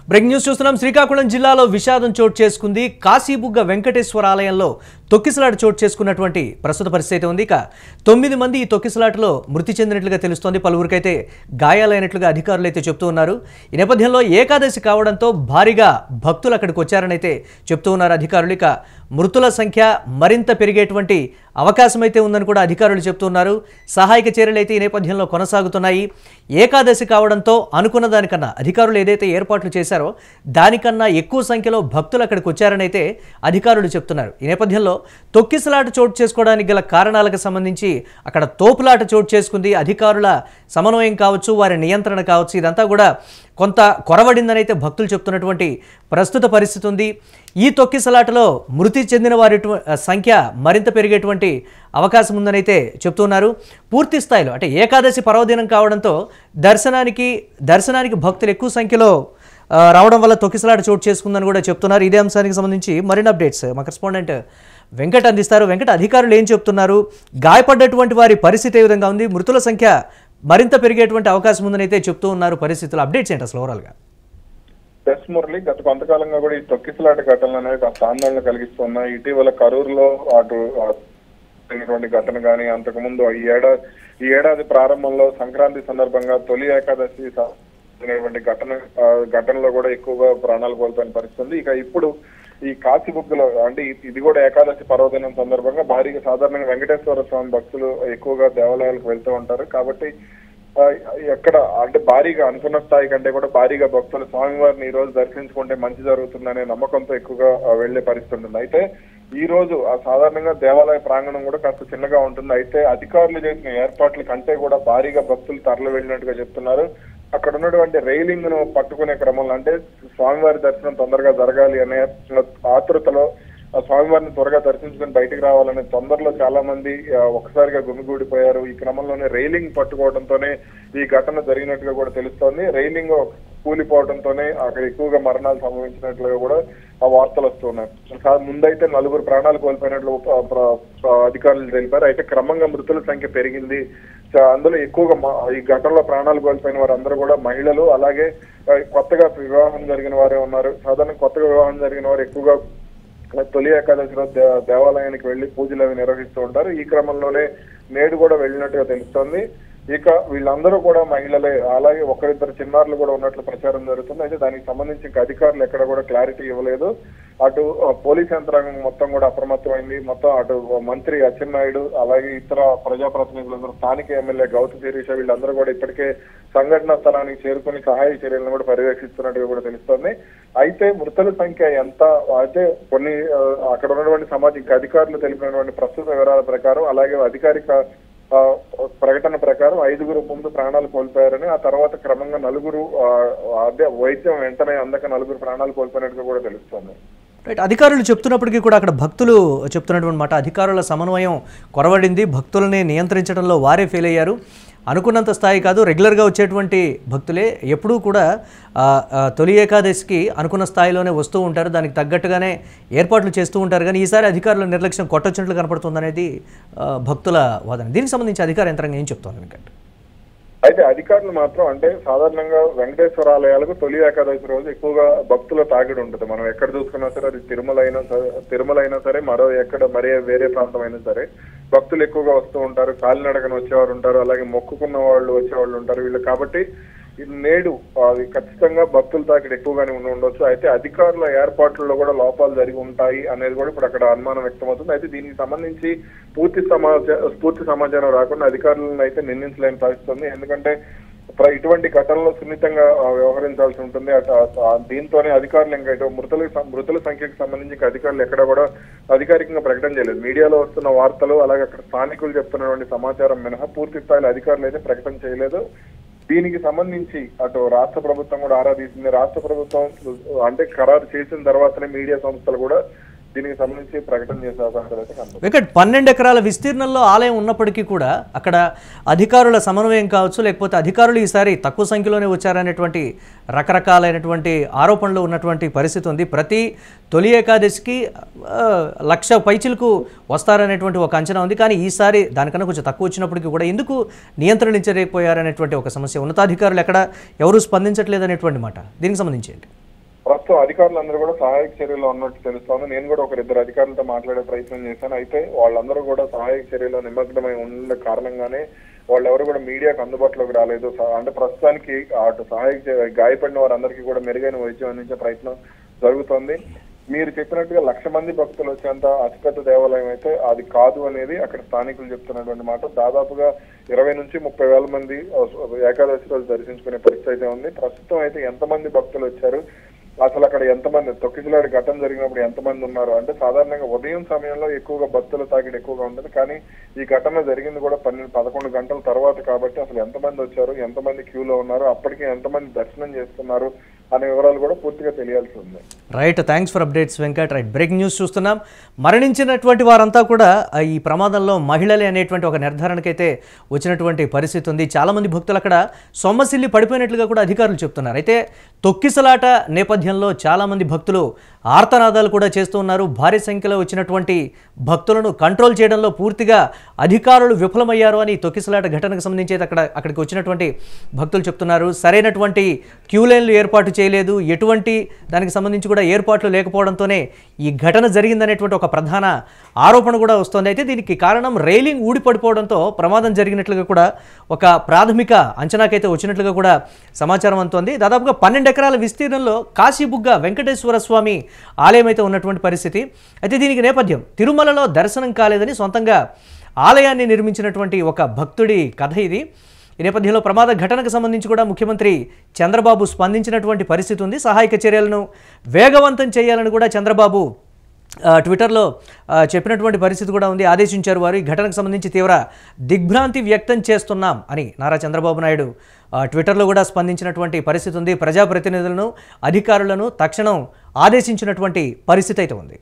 Breaking news చూస్తున్నాం. శ్రీకాకుళం జిల్లాలో విషాదం చోటు చేసుకుంది. కాశీబుగ్గ వెంకటేశ్వర ఆలయంలో తొక్కిసలాట చోటు చేసుకున్నటువంటి ప్రస్తుత పరిస్థితి ఉంది. ఇక 9 మంది ఈ తొక్కిసలాటలో మృతి చెందినట్లుగా తెలుస్తోంది. పలువురికైతే గాయాలైనట్లుగా అధికారులు అయితే చెప్తూ ఉన్నారు. ఈ నేపథ్యంలో ఏకాదశి కావడంతో భారీగా భక్తులు అక్కడికి వచ్చారని అయితే చెప్తూ ఉన్నారు అధికారులు. ఇక మృతుల సంఖ్య మరింత పెరిగేటువంటి అవకాశం అయితే ఉందని కూడా అధికారులు చెప్తున్నారు. సహాయక చర్యలు అయితే ఈ నేపథ్యంలో కొనసాగుతున్నాయి. ఏకాదశి కావడంతో అనుకున్న దానికన్నా అధికారులు ఏదైతే ఏర్పాట్లు చేశారో దానికన్నా ఎక్కువ సంఖ్యలో భక్తులు అక్కడికి వచ్చారని అయితే అధికారులు చెప్తున్నారు. ఈ నేపథ్యంలో తొక్కిసలాట చోటు చేసుకోవడానికి గల కారణాలకు సంబంధించి అక్కడ తోపులాట చోటు చేసుకుంది. అధికారుల సమన్వయం కావచ్చు, వారి నియంత్రణ కావచ్చు, ఇదంతా కూడా కొంత కొరవడిందని అయితే భక్తులు చెప్తున్నటువంటి ప్రస్తుత పరిస్థితి ఉంది. ఈ తొక్కిసలాటలో మృతి చెందిన వారి సంఖ్య మరింత పెరిగేటువంటి అవకాశం ఉందని అయితే చెప్తున్నారు. పూర్తి స్థాయిలో అంటే ఏకాదశి పర్వదినం కావడంతో దర్శనానికి భక్తులు ఎక్కువ సంఖ్యలో రావడం వల్ల తొక్కిసలాట చోటు చేసుకుందని కూడా చెప్తున్నారు. ఇదే అంశానికి సంబంధించి మరిన్ని అప్డేట్స్ మా కరెస్పాండెంట్ వెంకట్ అందిస్తారు. వెంకట్, అధికారులు ఏం చెప్తున్నారు? గాయపడ్డటువంటి వారి పరిస్థితి ఏ విధంగా ఉంది? మృతుల సంఖ్య మరింత పెరిగేటువంటి అవకాశం ఉందని అయితే చెప్తూ ఉన్నారు. పరిస్థితులు అప్డేట్స్ ఏంటి అసలు ఓవరాల్గా? ఎస్ మురళి, గత కొంతకాలంగా కూడా ఈ తొక్కిసలాట ఘటనలు అనేవి కాస్త ఆందోళన కలిగిస్తున్నాయి. ఇటీవల కరూరులో అటువంటి ఘటన కానీ, అంతకుముందు ఈ ఏడాది ప్రారంభంలో సంక్రాంతి సందర్భంగా తొలి ఏకాదశి ఘటనలో కూడా ఎక్కువగా ప్రాణాలు కోల్పోయిన పరిస్థితి. ఇక ఇప్పుడు ఈ కాశీబుగ్గలో అంటే ఇది కూడా ఏకాదశి పర్వదినం సందర్భంగా భారీగా సాధారణంగా వెంకటేశ్వర స్వామి భక్తులు ఎక్కువగా దేవాలయాలకు వెళ్తూ ఉంటారు. కాబట్టి ఎక్కడ అంటే భారీగా అనుకున్న స్థాయి కంటే కూడా భారీగా భక్తులు స్వామివారిని ఈ రోజు దర్శించుకుంటే మంచి జరుగుతుందనే నమ్మకంతో ఎక్కువగా వెళ్లే పరిస్థితి ఉంటుంది. అయితే ఈ రోజు సాధారణంగా దేవాలయ ప్రాంగణం కూడా కాస్త చిన్నగా ఉంటుంది. అయితే అధికారులు చేసిన ఏర్పాట్ల కంటే కూడా భారీగా భక్తులు తరలి వెళ్ళినట్టుగా చెప్తున్నారు. అక్కడ ఉన్నటువంటి రైలింగ్ ను పట్టుకునే క్రమంలో అంటే స్వామివారి దర్శనం తొందరగా జరగాలి అనే ఆతృతలో స్వామివారిని త్వరగా దర్శించుకుని బయటకు రావాలనే తొందరలో చాలా మంది ఒక్కసారిగా గుమిగూడిపోయారు. ఈ క్రమంలోనే రైలింగ్ పట్టుకోవడంతోనే ఈ ఘటన జరిగినట్టుగా కూడా తెలుస్తోంది. రైలింగ్ కూలిపోవడంతోనే అక్కడ ఎక్కువగా మరణాలు సంభవించినట్లుగా కూడా ఆ వార్తలు వస్తున్నాయి. ముందైతే 4 ప్రాణాలు కోల్పోయినట్లు అధికారులు తెలిపారు. అయితే క్రమంగా మృతుల సంఖ్య పెరిగింది. అందులో ఎక్కువగా ఈ ఘటనలో ప్రాణాలు కోల్పోయిన వారందరూ కూడా మహిళలు, అలాగే కొత్తగా వివాహం జరిగిన వారే ఉన్నారు. సాధారణ కొత్తగా వివాహం జరిగిన వారు ఎక్కువగా తొలి ఏకాదశిలో దేవాలయానికి వెళ్లి పూజలు అవి నిర్వహిస్తూ ఉంటారు. ఈ క్రమంలోనే నేడు కూడా వెళ్ళినట్టుగా తెలుస్తోంది. ఇక వీళ్ళందరూ కూడా మహిళలే, అలాగే ఒకరిద్దరు చిన్నారులు కూడా ఉన్నట్లు ప్రచారం జరుగుతుంది. అయితే దానికి సంబంధించి ఇంకా అధికారులు ఎక్కడ కూడా క్లారిటీ ఇవ్వలేదు. అటు పోలీస్ యంత్రాంగం మొత్తం కూడా అప్రమత్తమైంది. మొత్తం అటు మంత్రి అచ్చెన్నాయుడు, అలాగే ఇతర ప్రజాప్రతినిధులందరూ, స్థానిక ఎమ్మెల్యే గౌతు శిరీష వీళ్ళందరూ కూడా ఇప్పటికే సంఘటన స్థలానికి చేరుకుని సహాయ చర్యలను కూడా పర్యవేక్షిస్తున్నట్టుగా కూడా తెలుస్తోంది. అయితే మృతుల సంఖ్య ఎంత అయితే కొన్ని అక్కడ ఉన్నటువంటి సమాజం అధికారులు తెలిపినటువంటి ప్రస్తుత వివరాల ప్రకారం, అలాగే అధికారిక ప్రకటన ప్రకారం 5 ముందు ప్రాణాలు కోల్పోయారని, ఆ తర్వాత క్రమంగా 4 అదే వైద్యం వెంటనే అందక 4 ప్రాణాలు కోల్పోయినట్టుగా కూడా తెలుస్తోంది. రైట్, అధికారులు చెప్తున్నప్పటికీ కూడా అక్కడ భక్తులు చెప్తున్నటువంటి మాట అధికారుల సమన్వయం కొరవడింది. భక్తులని నియంత్రించడంలో వారే ఫెయిల్ అయ్యారు. అనుకున్నంత స్థాయి కాదు, రెగ్యులర్గా వచ్చేటువంటి భక్తులే ఎప్పుడూ కూడా తొలి ఏకాదశికి అనుకున్న స్థాయిలోనే వస్తూ ఉంటారు. దానికి తగ్గట్టుగానే ఏర్పాట్లు చేస్తూ ఉంటారు. కానీ ఈసారి అధికారుల నిర్లక్ష్యం కొట్టొచ్చినట్లు కనపడుతుందనేది భక్తుల వాదన. దీనికి సంబంధించి అధికార యంత్రాంగం ఏం చెప్తోంది వెంకట్? అయితే అధికారులు మాత్రం అంటే సాధారణంగా వెంకటేశ్వర ఆలయాలకు తొలి ఏకాదశి రోజు ఎక్కువగా భక్తుల తాకిడి ఉంటుంది. మనం ఎక్కడ చూసుకున్నా సరే, అది తిరుమల అయినా సరే, మరే వేరే ప్రాంతం అయినా సరే భక్తులు ఎక్కువగా వస్తూ ఉంటారు. కాలినడకన వచ్చేవారు ఉంటారు, అలాగే మొక్కుకున్న వాళ్ళు వచ్చేవాళ్ళు ఉంటారు వీళ్ళు. కాబట్టి నేడు అది ఖచ్చితంగా భక్తుల తాకిడి ఎక్కువగానే ఉండొచ్చు. అయితే అధికారుల ఏర్పాట్లలో కూడా లోపాలు జరిగి ఉంటాయి అనేది కూడా ఇప్పుడు అక్కడ అనుమానం వ్యక్తమవుతుంది. అయితే దీనికి సంబంధించి పూర్తి సమాచారం రాకుండా అధికారులను అయితే నిందించలేని పరిస్థితుంది. ఎందుకంటే ఇటువంటి ఘటనలో సున్నితంగా వ్యవహరించాల్సి ఉంటుంది. దీంతోనే అధికారులు ఇంకా ఇటు మృతుల సంఖ్యకు సంబంధించి అధికారులు ఎక్కడ కూడా అధికారికంగా ప్రకటన చేయలేదు. మీడియాలో వస్తున్న వార్తలు, అలాగే అక్కడ స్థానికులు చెప్తున్నటువంటి సమాచారం మినహా పూర్తి స్థాయిలో అధికారులు అయితే ప్రకటన చేయలేదు. దీనికి సంబంధించి అటు రాష్ట్ర ప్రభుత్వం కూడా ఆరా తీసింది. రాష్ట్ర ప్రభుత్వం అంటే ఖరారు చేసిన తర్వాతనే మీడియా సంస్థలు కూడా దీనికి సంబంధించి ప్రకటన చేసే అవకాశాలు అయితే కనబడుతుంది. వెంకట్, 12 ఎకరాల విస్తీర్ణంలో ఆలయం ఉన్నప్పటికీ కూడా అక్కడ అధికారుల సమన్వయం కావచ్చు, లేకపోతే అధికారులు ఈసారి తక్కువ సంఖ్యలోనే వచ్చారనేటువంటి రకరకాలైనటువంటి ఆరోపణలు ఉన్నటువంటి పరిస్థితి ఉంది. ప్రతి తొలి ఏకాదశికి 1,00,000 పైచిలకు వస్తారనేటువంటి ఒక అంచనా ఉంది. కానీ ఈసారి దానికన్నా కొంచెం తక్కువ వచ్చినప్పటికీ కూడా ఎందుకు నియంత్రించలేకపోయారనేటువంటి ఒక సమస్య. ఉన్నతాధికారులు ఎవరు స్పందించట్లేదు అనేటువంటి మాట. దీనికి సంబంధించి ఏంటి? ప్రస్తుతం అధికారులందరూ కూడా సహాయక చర్యలో ఉన్నట్టు తెలుస్తోంది. నేను కూడా ఒకరిద్దరు అధికారులతో మాట్లాడే ప్రయత్నం చేశాను. అయితే వాళ్ళందరూ కూడా సహాయక చర్యలో నిమగ్నమై ఉన్న కారణంగానే వాళ్ళెవరు కూడా మీడియాకు అందుబాటులోకి రాలేదు. అంటే ప్రస్తుతానికి అటు గాయపడిన వారందరికీ కూడా మెరుగైన వైద్యం అందించే ప్రయత్నం జరుగుతోంది. మీరు చెప్పినట్టుగా 1,00,000 మంది భక్తులు వచ్చేంత అతిపెద్ద దేవాలయం అయితే అది కాదు అనేది అక్కడ స్థానికులు చెప్తున్నటువంటి మాట. దాదాపుగా 20 నుంచి 30,000 మంది ఏకాదశి రోజు దర్శించుకునే పరిస్థితి అయితే ఉంది. ప్రస్తుతం అయితే ఎంతమంది భక్తులు వచ్చారు, అసలు అక్కడ ఎంతమంది తొక్కిసలాట ఘటన జరిగినప్పుడు ఎంతమంది ఉన్నారు అంటే సాధారణంగా ఉదయం సమయంలో ఎక్కువగా భక్తుల తాకిడి ఎక్కువగా ఉంటుంది. కానీ ఈ ఘటన జరిగింది కూడా 11 గంటల తర్వాత కాబట్టి అసలు ఎంతమంది వచ్చారు, ఎంతమంది క్యూలో ఉన్నారు, అప్పటికే ఎంతమంది దర్శనం చేస్తున్నారు అనే వివరాలు కూడా పూర్తిగా తెలియాల్సి ఉంది. Right, thanks for updates Venkat. Right, breaking news చూస్తున్నాం. మరణించినటువంటి వారంతా కూడా ఈ ప్రమాదంలో మహిళలే అనేటువంటి ఒక నిర్ధారణకైతే వచ్చినటువంటి పరిస్థితి ఉంది. చాలామంది భక్తులు అక్కడ సొమ్మసిల్లి పడిపోయినట్లుగా కూడా అధికారులు చెప్తున్నారు. అయితే తొక్కిసలాట నేపథ్యంలో చాలామంది భక్తులు ఆర్తనాదాలు కూడా చేస్తూ ఉన్నారు. భారీ సంఖ్యలో వచ్చినటువంటి భక్తులను కంట్రోల్ చేయడంలో పూర్తిగా అధికారులు విఫలమయ్యారు అని తొక్కిసలాట ఘటనకు సంబంధించి అక్కడికి వచ్చినటువంటి భక్తులు చెప్తున్నారు. సరైనటువంటి క్యూ లైన్లు ఏర్పాటు చేయలేదు, ఎటువంటి దానికి సంబంధించి కూడా ఏర్పాట్లు లేకపోవడంతోనే ఈ ఘటన జరిగిందనేటువంటి ఒక ప్రధాన ఆరోపణ కూడా వస్తుంది. అయితే దీనికి కారణం రైలింగ్ ఊడిపడిపోవడంతో ప్రమాదం జరిగినట్లుగా కూడా ఒక ప్రాథమిక అంచనాకైతే వచ్చినట్లుగా కూడా సమాచారం అందుతోంది. దాదాపుగా 12 ఎకరాల విస్తీర్ణంలో కాశీబుగ్గ వెంకటేశ్వర స్వామి ఆలయం అయితే ఉన్నటువంటి పరిస్థితి. అయితే దీనికి నేపథ్యం తిరుమలలో దర్శనం కాలేదని సొంతంగా ఆలయాన్ని నిర్మించినటువంటి ఒక భక్తుడి కథ ఇది. ఈ నేపథ్యంలో ప్రమాద ఘటనకు సంబంధించి కూడా ముఖ్యమంత్రి చంద్రబాబు స్పందించినటువంటి పరిస్థితి ఉంది. సహాయక చర్యలను వేగవంతం చేయాలని కూడా చంద్రబాబు ట్విట్టర్లో చెప్పినటువంటి పరిస్థితి కూడా ఉంది. ఆదేశించారు వారు. ఈ ఘటనకు సంబంధించి తీవ్ర దిగ్భ్రాంతి వ్యక్తం చేస్తున్నాం అని నారా చంద్రబాబు నాయుడు ట్విట్టర్లో కూడా స్పందించినటువంటి పరిస్థితి ఉంది. ప్రజాప్రతినిధులను, అధికారులను తక్షణం ఆదేశించినటువంటి పరిస్థితి అయితే ఉంది.